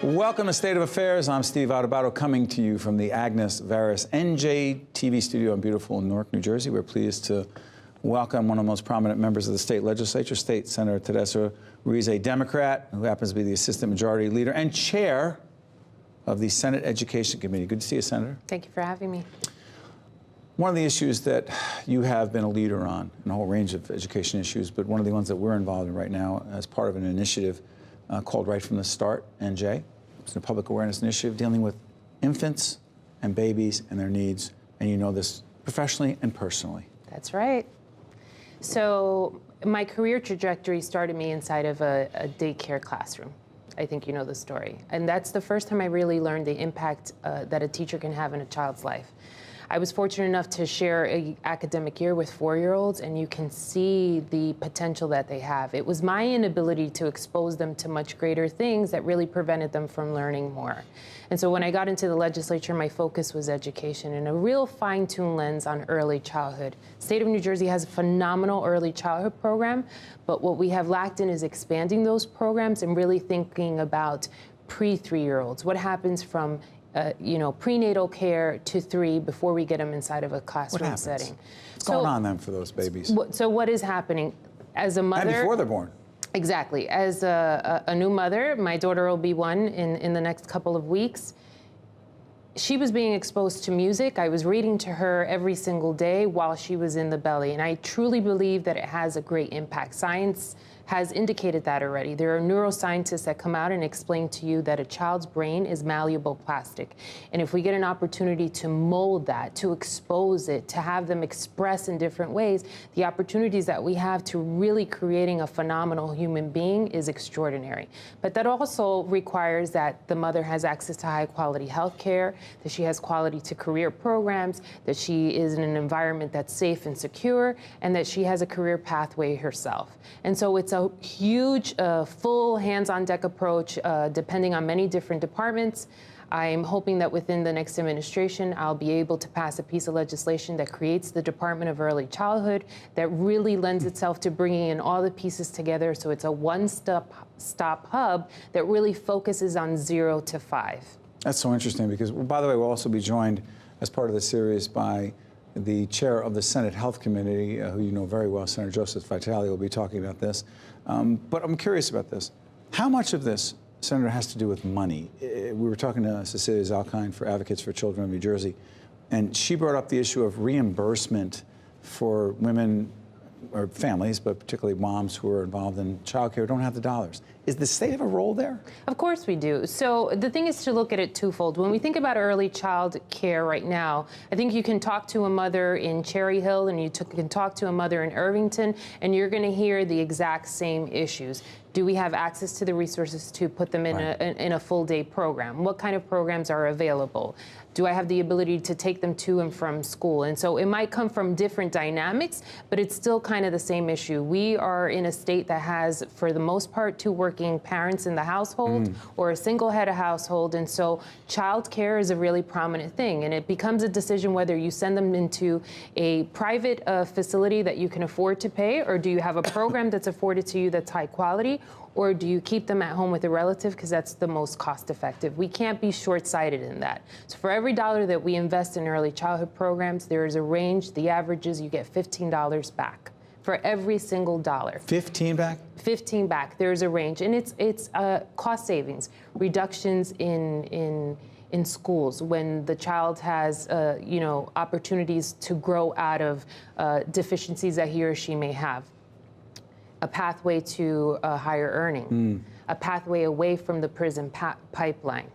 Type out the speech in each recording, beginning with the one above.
Welcome to State of Affairs. I'm Steve Adubato, coming to you from the Agnes Varus NJ TV studio in beautiful Newark, New Jersey. We're pleased to welcome one of the most prominent members of the state legislature, State Senator Teresa Ruiz, a Democrat who happens to be the Assistant Majority Leader and Chair of the Senate Education Committee. Good to see you, Senator. Thank you for having me. One of the issues that you have been a leader on, in a whole range of education issues, but one of the ones that we're involved in right now as part of an initiative called Right from the Start, NJ. It's a public awareness initiative dealing with infants and babies and their needs, and you know this professionally and personally. That's right. So my career trajectory started me inside of a daycare classroom. I think you know the story. And that's the first time I really learned the impact that a teacher can have in a child's life. I was fortunate enough to share an academic year with 4-year-olds, and you can see the potential that they have. It was my inability to expose them to much greater things that really prevented them from learning more. And so when I got into the legislature, my focus was education and a real fine-tuned lens on early childhood. State of New Jersey has a phenomenal early childhood program, but what we have lacked in is expanding those programs and really thinking about pre-3-year-olds. What happens from prenatal care to 3 before we get them inside of a classroom setting. What's going on then for those babies? So what is happening as a mother? And before they're born. Exactly. As a new mother, my daughter will be 1 in the next couple of weeks. She was being exposed to music. I was reading to her every single day while she was in the belly, and I truly believe that it has a great impact. Science has indicated that already. There are neuroscientists that come out and explain to you that a child's brain is malleable plastic. And if we get an opportunity to mold that, to expose it, to have them express in different ways, the opportunities that we have to really creating a phenomenal human being is extraordinary. But that also requires that the mother has access to high quality health care, that she has quality to career programs, that she is in an environment that's safe and secure, and that she has a career pathway herself. And so it's a huge, full hands-on deck approach, depending on many different departments. I'm hoping that within the next administration, I'll be able to pass a piece of legislation that creates the Department of Early Childhood that really lends itself to bringing in all the pieces together, so it's a one-stop hub that really focuses on 0 to 5. That's so interesting because, by the way, we'll also be joined as part of the series by the chair of the Senate Health Committee, who you know very well, Senator Joseph Vitale, will be talking about this. But I'm curious about this. How much of this, Senator, has to do with money? We were talking to Cecilia Zalkine for Advocates for Children of New Jersey, and she brought up the issue of reimbursement for women or families, but particularly moms who are involved in childcare, don't have the dollars. Is the state have a role there? Of course we do. So the thing is to look at it twofold. When we think about early child care right now, I think you can talk to a mother in Cherry Hill and you can talk to a mother in Irvington, and you're going to hear the exact same issues. Do we have access to the resources to put them in, in a full-day program? What kind of programs are available? Do I have the ability to take them to and from school? And so it might come from different dynamics, but it's still kind of the same issue. We are in a state that has, for the most part, 2 working parents in the household or a single head of household. And so child care is a really prominent thing. And it becomes a decision whether you send them into a private facility that you can afford to pay, or do you have a program that's afforded to you that's high quality, or do you keep them at home with a relative because that's the most cost effective? We can't be short-sighted in that. So for every dollar that we invest in early childhood programs, there is a range. The average is you get $15 back for every single dollar. 15 back? 15 back. There's a range, and it's cost savings, reductions in schools when the child has opportunities to grow out of deficiencies that he or she may have. A pathway to higher earning, a pathway away from the prison pipeline,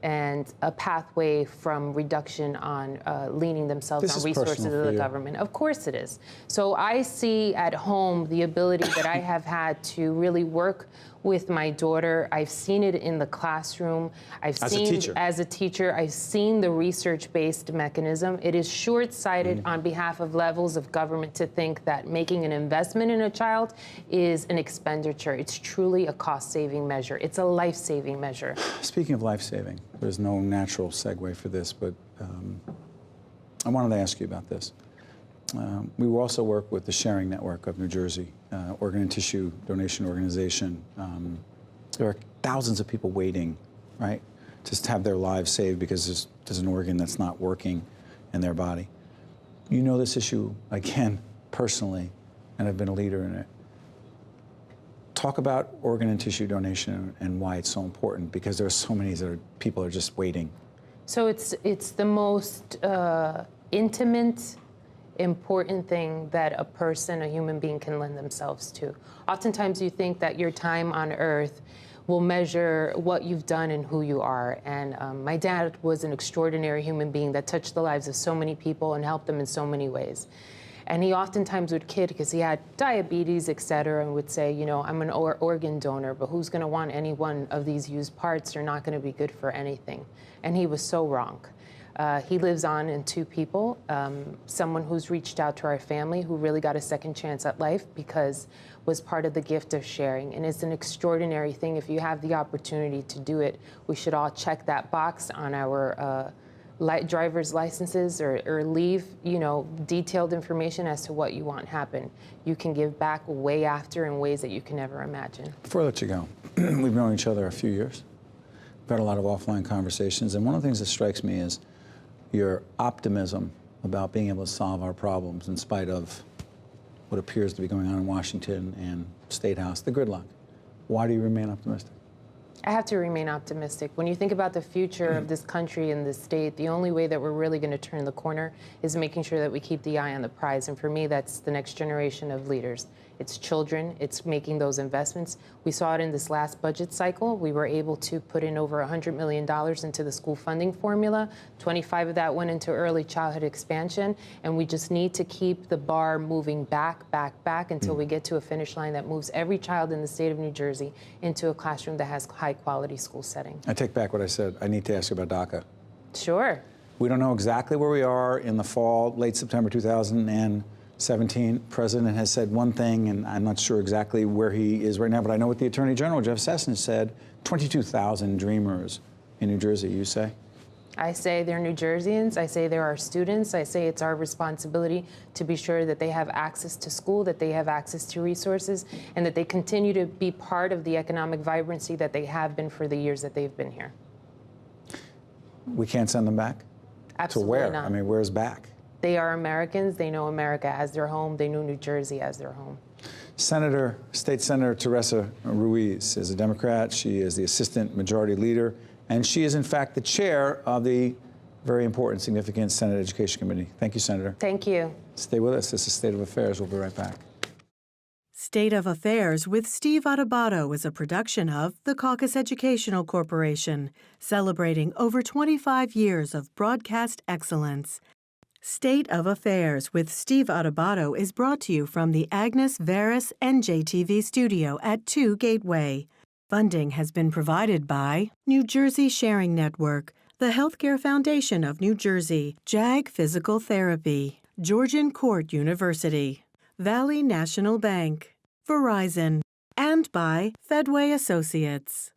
and a pathway from reduction on leaning themselves on resources of the government. Of course it is. So I see at home the ability that I have had to really work with my daughter. I've seen it in the classroom. As a teacher, I've seen the research-based mechanism. It is short-sighted on behalf of levels of government to think that making an investment in a child is an expenditure. It's truly a cost-saving measure. It's a life-saving measure. Speaking of life-saving, there's no natural segue for this, but I wanted to ask you about this. We also work with the Sharing Network of New Jersey, organ and tissue donation organization. There are thousands of people waiting right? Just have their lives saved because there's an organ that's not working in their body. You know this issue, again, personally, and have been a leader in it. Talk about organ and tissue donation and why it's so important, because there are so many people are just waiting. So it's the most intimate, important thing that a person, a human being, can lend themselves to. Oftentimes you think that your time on earth will measure what you've done and who you are. And my dad was an extraordinary human being that touched the lives of so many people and helped them in so many ways. And he oftentimes would kid, because he had diabetes, et cetera, and would say, you know, I'm an organ donor, but who's going to want any one of these used parts? They're not going to be good for anything. And he was so wrong. He lives on in two people, someone who's reached out to our family, who really got a second chance at life because was part of the gift of sharing. And it's an extraordinary thing. If you have the opportunity to do it, we should all check that box on our driver's licenses, or leave, you know, detailed information as to what you want happen. You can give back way after in ways that you can never imagine. Before I let you go, we've known each other a few years. We've had a lot of offline conversations, and one of the things that strikes me is your optimism about being able to solve our problems in spite of what appears to be going on in Washington and State House, the gridlock. Why do you remain optimistic? I have to remain optimistic. When you think about the future of this country and this state, the only way that we're really going to turn the corner is making sure that we keep the eye on the prize. And for me, that's the next generation of leaders. It's children. It's making those investments. We saw it in this last budget cycle. We were able to put in over $100 million into the school funding formula. 25 of that went into early childhood expansion. And we just need to keep the bar moving back until we get to a finish line that moves every child in the state of New Jersey into a classroom that has high-quality school setting. I take back what I said. I need to ask you about DACA. Sure. We don't know exactly where we are in the fall, late September 2017. President has said one thing, and I'm not sure exactly where he is right now, but I know what the Attorney General, Jeff Sessions, said. 22,000 Dreamers in New Jersey, you say? I say they're New Jerseyans. I say they're our students. I say it's our responsibility to be sure that they have access to school, that they have access to resources, and that they continue to be part of the economic vibrancy that they have been for the years that they've been here. We can't send them back? Absolutely to where? not. I mean, where's back? They are Americans. They know America as their home. They know New Jersey as their home. State Senator Teresa Ruiz is a Democrat. She is the Assistant Majority Leader, and she is, in fact, the chair of the very important, significant Senate Education Committee. Thank you, Senator. Thank you. Stay with us. This is State of Affairs. We'll be right back. State of Affairs with Steve Adubato is a production of the Caucus Educational Corporation, celebrating over 25 years of broadcast excellence. State of Affairs with Steve Adubato is brought to you from the Agnes Veris NJTV studio at 2 Gateway. Funding has been provided by New Jersey Sharing Network, the Healthcare Foundation of New Jersey, JAG Physical Therapy, Georgian Court University, Valley National Bank, Verizon, and by Fedway Associates.